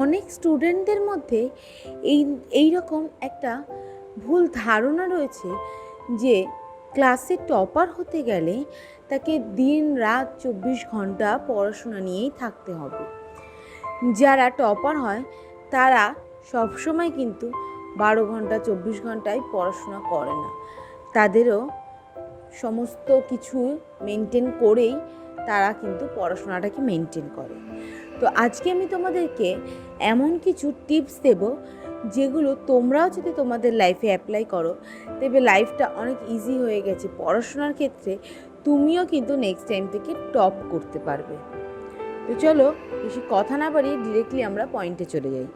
অনেক স্টুডেন্টদের মধ্যে এই রকম একটা ভুল ধারণা রয়েছে যে ক্লাসে টপার হতে গেলে তাকে দিন রাত 24 ঘন্টা পড়াশোনা নিয়েই থাকতে হবে। যারা টপার হয় তারা সবসময় কিন্তু 12 ঘন্টা 24 ঘন্টায় পড়াশোনা করে না, তাদেরও সমস্ত কিছু মেনটেন করেই তারা কিন্তু পড়াশোনাটাকে মেনটেন করে। তো আজকে আমি তোমাদেরকে এমন কিছু টিপস দেব যেগুলো তোমরাও যদি তোমাদের লাইফে অ্যাপ্লাই করো তবে লাইফটা অনেক ইজি হয়ে গেছে। পড়াশোনার ক্ষেত্রে তুমিও কিন্তু নেক্সট টাইম থেকে টপ করতে পারবে। তো চলো বেশি কথা না বাড়িয়ে ডিরেক্টলি আমরা পয়েন্টে চলে যাই।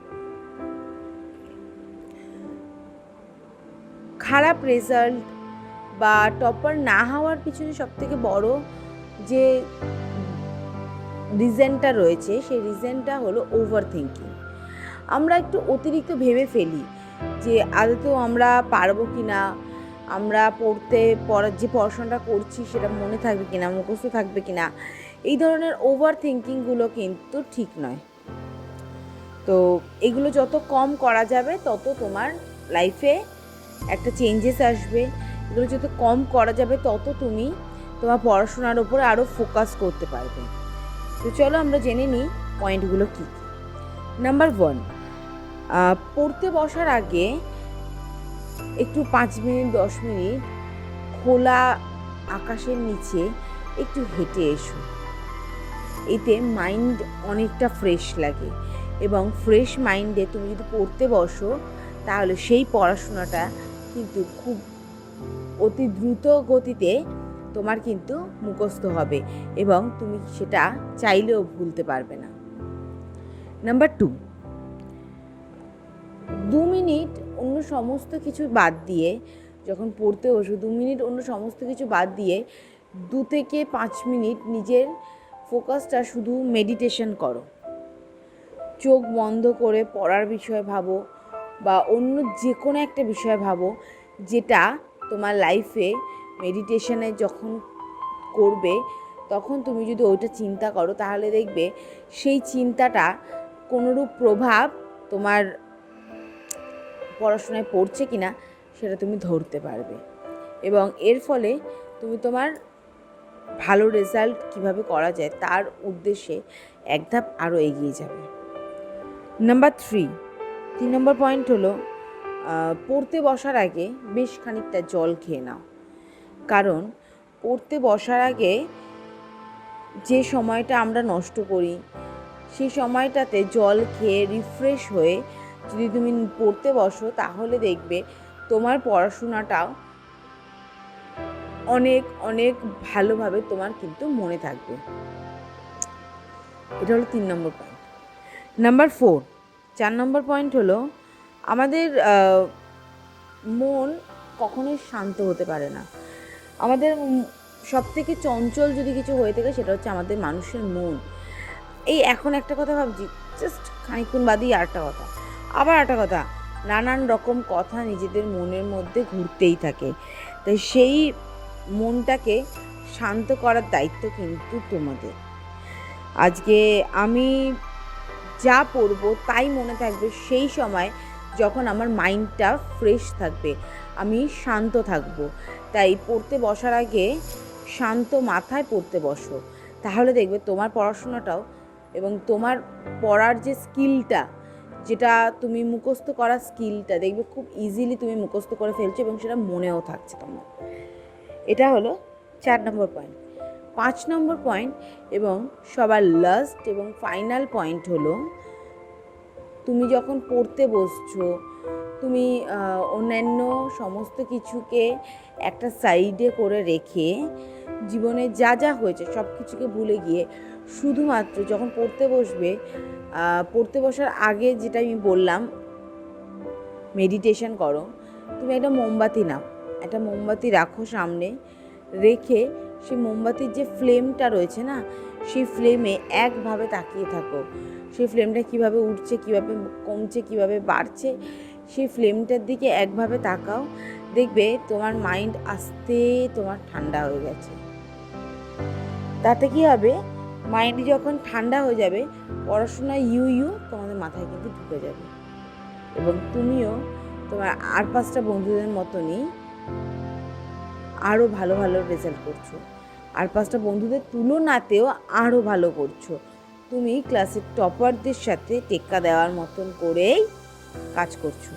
খারাপ রেজাল্ট বা টপার না হওয়ার পিছনে সবথেকে বড় যে রিজনটা রয়েছে সেই রিজনটা হলো ওভার থিঙ্কিং। আমরা একটু অতিরিক্ত ভেবে ফেলি যে আদৌ আমরা পারবো কি না, আমরা পড়ার যে পড়াশোনাটা করছি সেটা মনে থাকবে কিনা, মুখস্থ থাকবে কিনা। এই ধরনের ওভার থিঙ্কিংগুলো কিন্তু ঠিক নয়। তো এগুলো যত কম করা যাবে তত তোমার লাইফে একটা চেঞ্জেস আসবে। এগুলো যত কম করা যাবে তত তুমি তোমার পড়াশোনার উপরে আরও ফোকাস করতে পারবে। তো চলো আমরা জেনে নিই পয়েন্টগুলো কী কী। নাম্বার 1, পড়তে বসার আগে একটু 5 মিনিট 10 মিনিট খোলা আকাশের নিচে একটু হেঁটে এসো। এতে মাইন্ড অনেকটা ফ্রেশ লাগে এবং ফ্রেশ মাইন্ডে তুমি যদি পড়তে বসো তাহলে সেই পড়াশোনাটা কিন্তু খুব অতি দ্রুত গতিতে তোমার কিন্তু মুখস্থ হবে এবং তুমি সেটা চাইলেও ভুলতে পারবে না। নাম্বার 2, 2 মিনিট অন্য সমস্ত কিছু বাদ দিয়ে যখন পড়তে বসো 2 মিনিট অন্য সমস্ত কিছু বাদ দিয়ে 2 থেকে 5 মিনিট নিজের ফোকাসটা শুধু মেডিটেশন করো। চোখ বন্ধ করে পড়ার বিষয় ভাবো বা অন্য যে কোনো একটা বিষয় ভাবো যেটা তোমার লাইফে মেডিটেশনে যখন করবে তখন তুমি যদি ওইটা চিন্তা করো তাহলে দেখবে সেই চিন্তাটা কোনোরূপ প্রভাব তোমার পড়াশোনায় পড়ছে কিনা সেটা তুমি ধরতে পারবে এবং এর ফলে তুমি তোমার ভালো রেজাল্ট কিভাবে করা যায় তার উদ্দেশ্যে এক ধাপ আরও এগিয়ে যাবে। নাম্বার 3 নম্বর পয়েন্ট হলো পড়তে বসার আগে বেশ খানিকটা জল খেয়ে নাও। কারণ পড়তে বসার আগে যে সময়টা আমরা নষ্ট করি সেই সময়টাতে জল খেয়ে রিফ্রেশ হয়ে যদি তুমি পড়তে বসো তাহলে দেখবে তোমার পড়াশোনাটাও অনেক অনেক ভালোভাবে তোমার কিন্তু মনে থাকবে। এটা হলো 3 নম্বর পয়েন্ট। নাম্বার 4 নম্বর পয়েন্ট হলো আমাদের মন কখনোই শান্ত হতে পারে না। আমাদের সবথেকে চঞ্চল যদি কিছু হয়ে থাকে সেটা হচ্ছে আমাদের মানুষের মন। এই এখন একটা কথা ভাবছি, জাস্ট খানিকক্ষণ বাদেই আরেকটা কথা, আবার একটা কথা, নানান রকম কথা নিজেদের মনের মধ্যে ঘুরতেই থাকে। তাই সেই মনটাকে শান্ত করার দায়িত্ব কিন্তু তোমাদের। আজকে আমি যা পড়বো তাই মনে থাকবে সেই সময় যখন আমার মাইন্ডটা ফ্রেশ থাকবে, আমি শান্ত থাকবো। তাই পড়তে বসার আগে শান্ত মাথায় পড়তে বসো, তাহলে দেখবে তোমার পড়াশোনাটাও এবং তোমার পড়ার যে স্কিলটা, যেটা তুমি মুখস্থ করার স্কিলটা দেখবে খুব ইজিলি তুমি মুখস্থ করে ফেলছো এবং সেটা মনেও থাকছে তোমার। এটা হলো 4 নম্বর পয়েন্ট। 5 নম্বর পয়েন্ট এবং সবার লাস্ট এবং ফাইনাল পয়েন্ট হলো তুমি যখন পড়তে বসছো তুমি অন্যান্য সমস্ত কিছুকে একটা সাইডে করে রেখে জীবনে যা যা হয়েছে সব কিছুকে ভুলে গিয়ে শুধুমাত্র যখন পড়তে বসবে, পড়তে বসার আগে যেটা আমি বললাম মেডিটেশন করো। তুমি একটা মোমবাতি নাও, একটা মোমবাতি রাখো সামনে, রেখে সেই মোমবাতির যে ফ্লেমটা রয়েছে না সেই ফ্লেমে একভাবে তাকিয়ে থাকো। সেই ফ্লেমটা কীভাবে উঠছে, কীভাবে কমছে, কীভাবে বাড়ছে, সেই ফ্লেমটার দিকে একভাবে তাকাও। দেখবে তোমার মাইন্ড আস্তে তোমার ঠান্ডা হয়ে গেছে। তাতে কী হবে, মাইন্ড যখন ঠান্ডা হয়ে যাবে, পড়াশোনা ইউ তোমাদের মাথায় কিন্তু ঢুকে যাবে, এবং তুমিও তোমার আর 5টা বন্ধুদের মতনই আরও ভালো ভালো রেজাল্ট করছো, আর 5টা বন্ধুদের তুলনাতেও আরও ভালো করছো। তুমি ক্লাসের টপারদের সাথে টেক্কা দেওয়ার মতন করেই কাজ করছো।